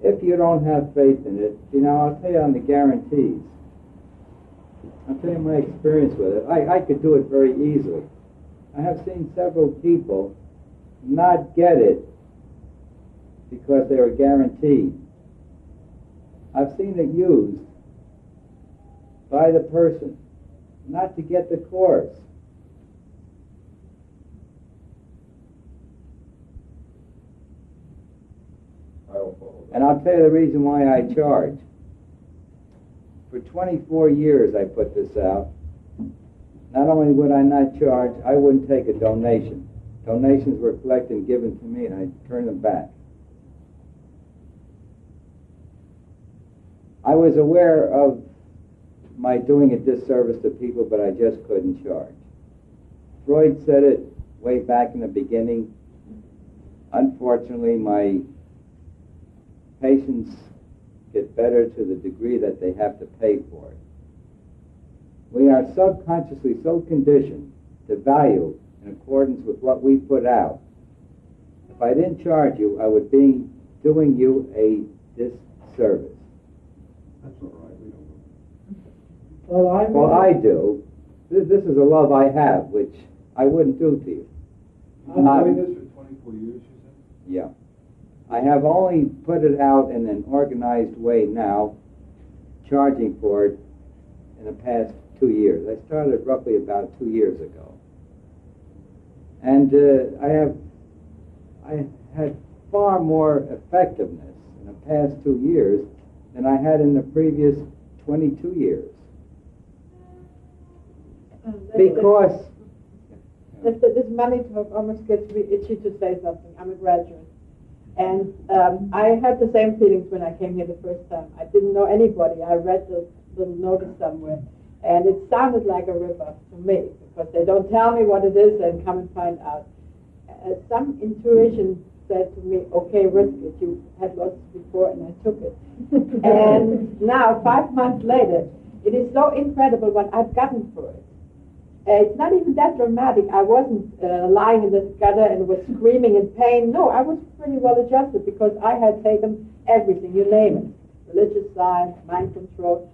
if you don't have faith in it, I'll tell you on the guarantees. I'll tell you my experience with it. I could do it very easily. I have seen several people not get it because they were guaranteed. I've seen it used by the person not to get the course. And I'll tell you the reason why I charge. For 24 years I put this out. Not only would I not charge, I wouldn't take a donation. Donations were collected and given to me, and I turned them back. I was aware of my doing a disservice to people, but I just couldn't charge. Freud said it way back in the beginning. Unfortunately, my patients get better to the degree that they have to pay for it. We are subconsciously so conditioned to value in accordance with what we put out. If I didn't charge you, I would be doing you a disservice. That's all right. We don't. Well, I do. This is a love I have, which I wouldn't do to you. You've been doing this for 24 years, you said? Yeah. I have only put it out in an organized way now, charging for it in the past 2 years. I started roughly about 2 years ago. And I had far more effectiveness in the past 2 years than I had in the previous 22 years. Because this money talk almost gets me itchy to say something. I'm a graduate. And I had the same feelings when I came here the first time. I didn't know anybody. I read the little notice somewhere. And it sounded like a ripoff to me, because they don't tell me what it is and come and find out. Some intuition said to me, okay, risk it. You had lost before, and I took it. And now, 5 months later, it is so incredible what I've gotten for it. It's not even that dramatic. I wasn't lying in the gutter and was screaming in pain. No, I was pretty well adjusted because I had taken everything, you name it. Religious science, mind control,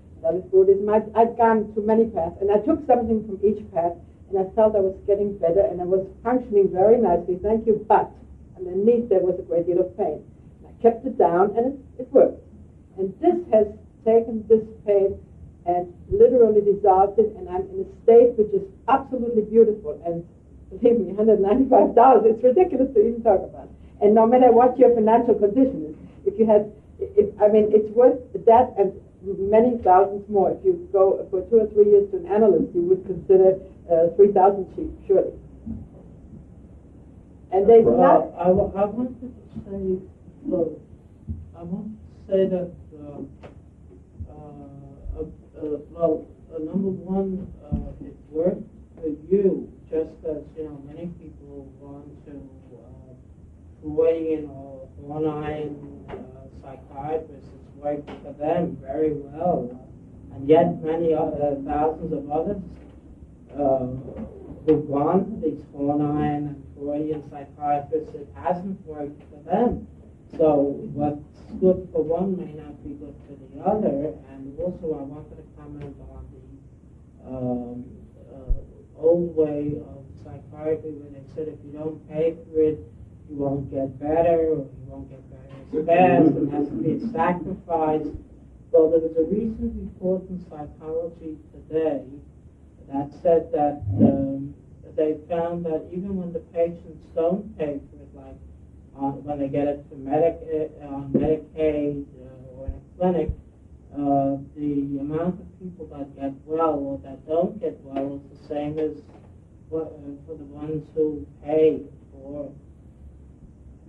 Buddhism. I'd gone to many paths, and I took something from each path, and I felt I was getting better, and I was functioning very nicely, thank you, but underneath there was a great deal of pain. And I kept it down, and it worked. And this has taken this pain and literally dissolved it, and I'm in a state which is absolutely beautiful. And believe me, $195, it's ridiculous to even talk about. And no matter what your financial condition is, it's worth that and many thousands more. If you go for 2 or 3 years to an analyst, you would consider 3,000 cheap, surely. And there's not. I wanted to say, that. Number one, it worked for you, just as many people want to weigh in one eye psychiatrists. It's worked for them very well, and yet many thousands of others who've gone to these Hornine and Freudian psychiatrists, it hasn't worked for them. So what's good for one may not be good for the other. And also I wanted to comment on the old way of psychiatry where they said if you don't pay for it, you won't get better, or you won't get better as fast, and has to be a sacrifice. Well, there was a recent report in Psychology Today that said that they found that even when the patients don't pay for it, like when they get it on Medicaid or in a clinic, the amount of people that get well or that don't get well is the same as for the ones who pay for.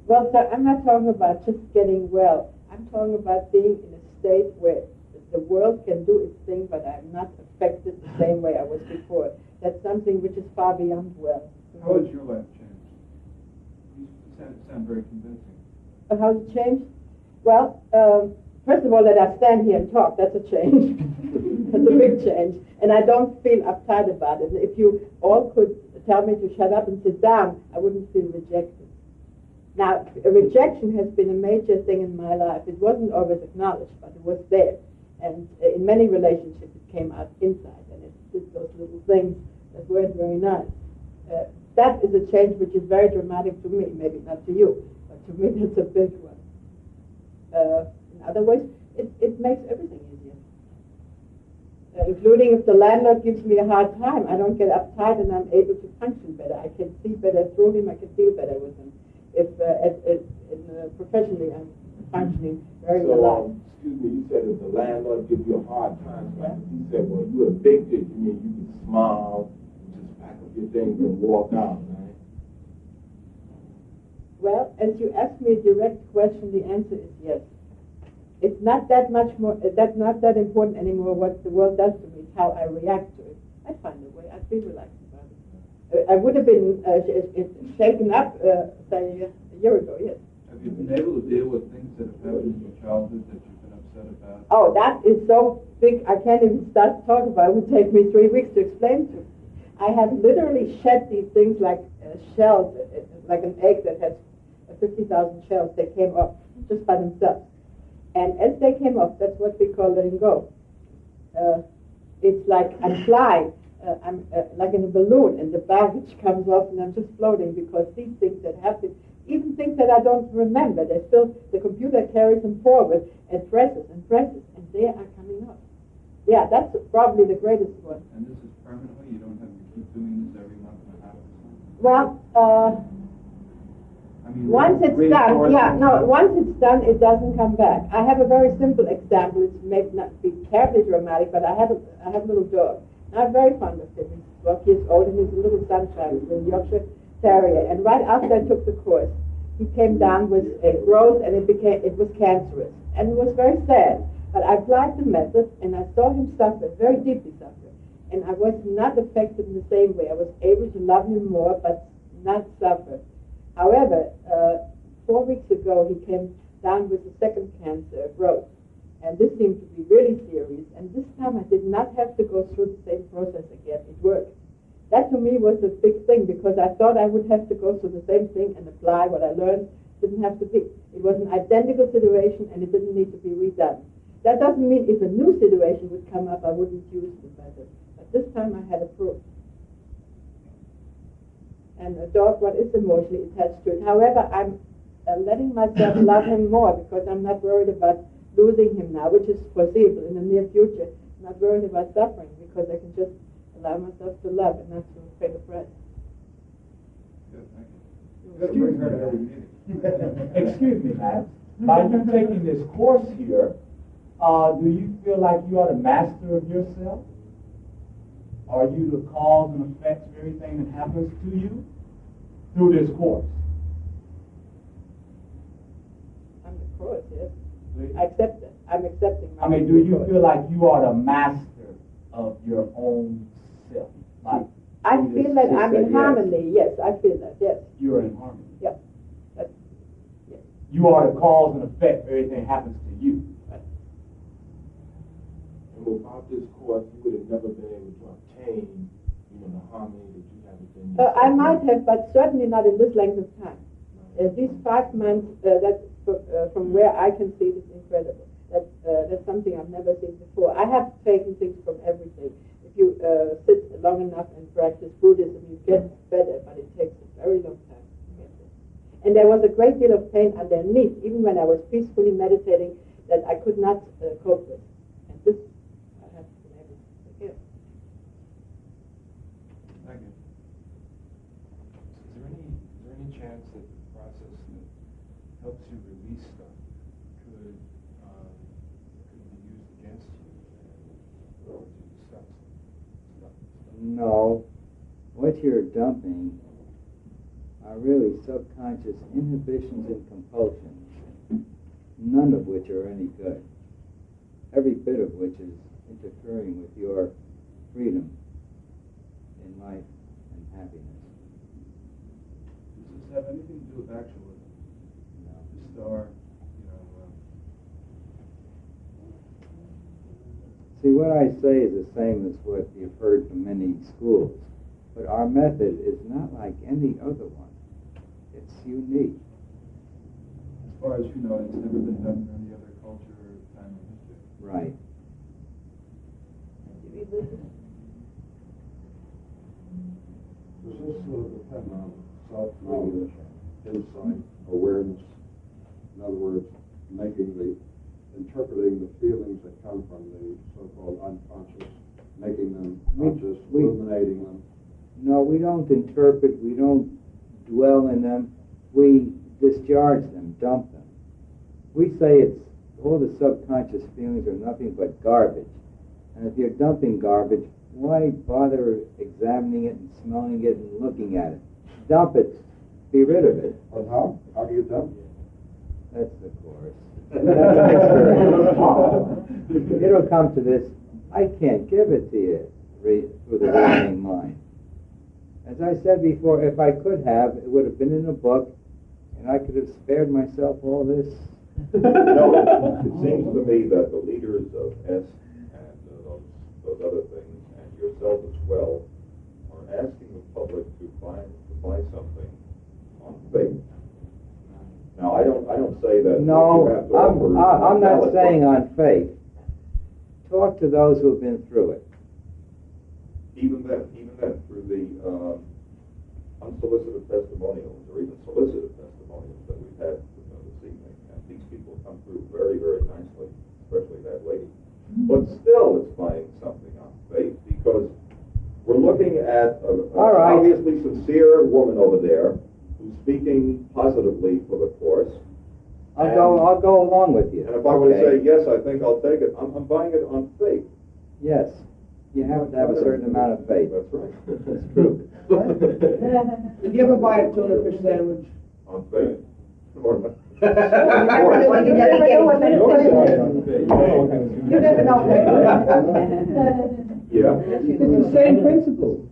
Well, sir, I'm not talking about just getting well. I'm talking about being in a state where the world can do its thing, but I'm not affected the same way I was before. That's something which is far beyond well. How has your life changed? You sound very convincing. How's it changed? Well, first of all, that I stand here and talk, that's a change. That's a big change. And I don't feel uptight about it. If you all could tell me to shut up and sit down, I wouldn't feel rejected. Now, rejection has been a major thing in my life. It wasn't always acknowledged, but it was there. And in many relationships, it came out inside, and it did those little things that weren't very nice. That is a change which is very dramatic to me, maybe not to you, but to me that's a big one. In other words, it makes everything easier. Including if the landlord gives me a hard time, I don't get uptight and I'm able to function better. I can see better through him, I can deal better with him. If professionally I'm functioning very well. Excuse me, you said if the landlord gives you a hard time, like you said, well, you evicted, you mean you can smile, just pack up your things and walk out, right? Well, as you asked me a direct question, the answer is yes. It's not that much more, that's not that important anymore what the world does to me, it's how I react to it. I find a way, I feel relaxed about it. I would have been shaken up, say, a year ago, yes. Have you been able to deal with things that have happened in your childhood that you've been upset about? Oh, that is so big, I can't even start to talk about it. It would take me 3 weeks to explain to you. I have literally shed these things like shells, like an egg that has 50,000 shells. They came off just by themselves. And as they came off, that's what we call letting go. It's like I'm flying, I'm like in a balloon, and the baggage comes off, and I'm just floating because these things that happen, even things that I don't remember, they still, the computer carries them forward and presses, and they are coming off. Yeah, that's probably the greatest one. And this is permanently? You don't have to keep doing this every month and a half? Well, I mean, once it's done, once it's done, it doesn't come back. I have a very simple example. It may not be terribly dramatic, but I have a little dog. I'm very fond of him. He's 12 years old, and he's a little sunshine. He's a Yorkshire Terrier. And right after I took the course, he came down with a growth, and it was cancerous, and it was very sad. But I applied the method, and I saw him suffer, very deeply suffer, and I was not affected in the same way. I was able to love him more, but not suffer. However, 4 weeks ago, he came down with a second cancer growth, and this seemed to be really serious. And this time, I did not have to go through the same process again. It worked. That to me was a big thing because I thought I would have to go through the same thing and apply what I learned. Didn't have to be. It was an identical situation, and it didn't need to be redone. That doesn't mean if a new situation would come up, I wouldn't use the method. But this time, I had a proof. And a dog, what is emotionally attached to it. However, I'm letting myself love him more because I'm not worried about losing him now, which is foreseeable in the near future. I'm not worried about suffering because I can just allow myself to love and not to feel afraid. Good, thank you. Bring her to every meeting. Excuse me, Matt. By you taking this course here, do you feel like you are the master of yourself? Are you the cause and effect of everything that happens to you through this course? I'm the course, yes. I accept it. I'm accepting my do you feel like you are the master of your own self? Like I feel that I'm in harmony. Yes, I feel that. Yes. You are in harmony. Yep. Yes. You are the cause and effect of everything that happens to you. Right. And without this course, you would have never been able to obtain, the harmony that you have within yourself. I might have, but certainly not in this length of time. These 5 months, that's from where I can see, is incredible. That's something I've never seen before. I have taken things from everything. If you sit long enough and practice Buddhism, you get better, but it takes a very long time to get there. And there was a great deal of pain underneath, even when I was peacefully meditating, that I could not cope with. And this, I have been able to take care of. Thank you. Is there any chance that the process that helps you release stuff could be used against you or to stuff? No. What you're dumping are really subconscious inhibitions and compulsions, none of which are any good. Every bit of which is interfering with your freedom in life and happiness. Does this have anything to do with actualism? No. The star, See, what I say is the same as what you've heard from many schools, but our method is not like any other one. It's unique. far as you know, it's never been done in any other culture or time in history. Right. Does this depend on self-knowledge, insight, awareness? In other words, interpreting the feelings that come from the so-called unconscious, making them conscious, illuminating them? No, we don't interpret, we don't dwell in them, we discharge them, dump them. We say it's all the subconscious feelings are nothing but garbage. And if you're dumping garbage, why bother examining it and smelling it and looking at it? Dump it, be rid of it. But how? How do you dump it? That's the course. That's an experience. It'll come to this. I can't give it to you through the reasoning mind. As I said before, if I could have, it would have been in a book, and I could have spared myself all this. No, it seems to me that the leaders of S and those other things, and yourself as well, are asking the public to buy something on faith. Now, I don't say that. No, you have to offer I'm not valid saying book. on faith. Talk to those who have been through it. Even then, through the unsolicited testimonials or even solicited testimonials that we've had this evening, and these people come through very, very nicely, especially that lady. But still, it's buying something on faith because we're looking at an obviously sincere woman over there who's speaking positively for the course. I'll go along with you. And if I were to say yes, I think I'll take it. I'm buying it on faith. Yes. You have to have a certain amount of faith. That's right. That's true. Did you ever buy a tuna fish sandwich? On faith. Or You never know. yeah. It's the same principle.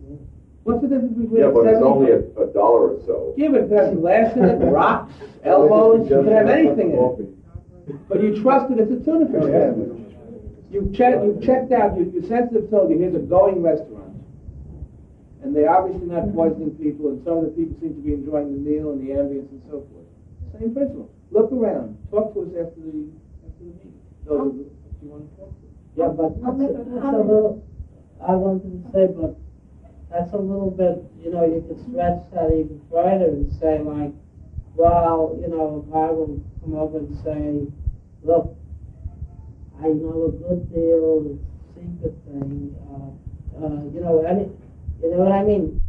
What's the difference between Yeah, but it's 70 only $1 or so. Yeah, but it has glass in it, rocks, elbows, you can have anything in it. But you trust it, it's a tuna fish sandwich. You've checked out, your sensitive told you here's a going restaurant. And they're obviously not poisoning people, and some of the people seem to be enjoying the meal and the ambience and so forth. Same principle. Look around. Talk to us after the meeting. Those of you want to talk to. Yeah, but that's a little, I wanted to say, but that's a little bit, you could stretch that even further and say, like, well, a guy will come over and say, look, I know a good deal, it's a secret thing, you know what I mean?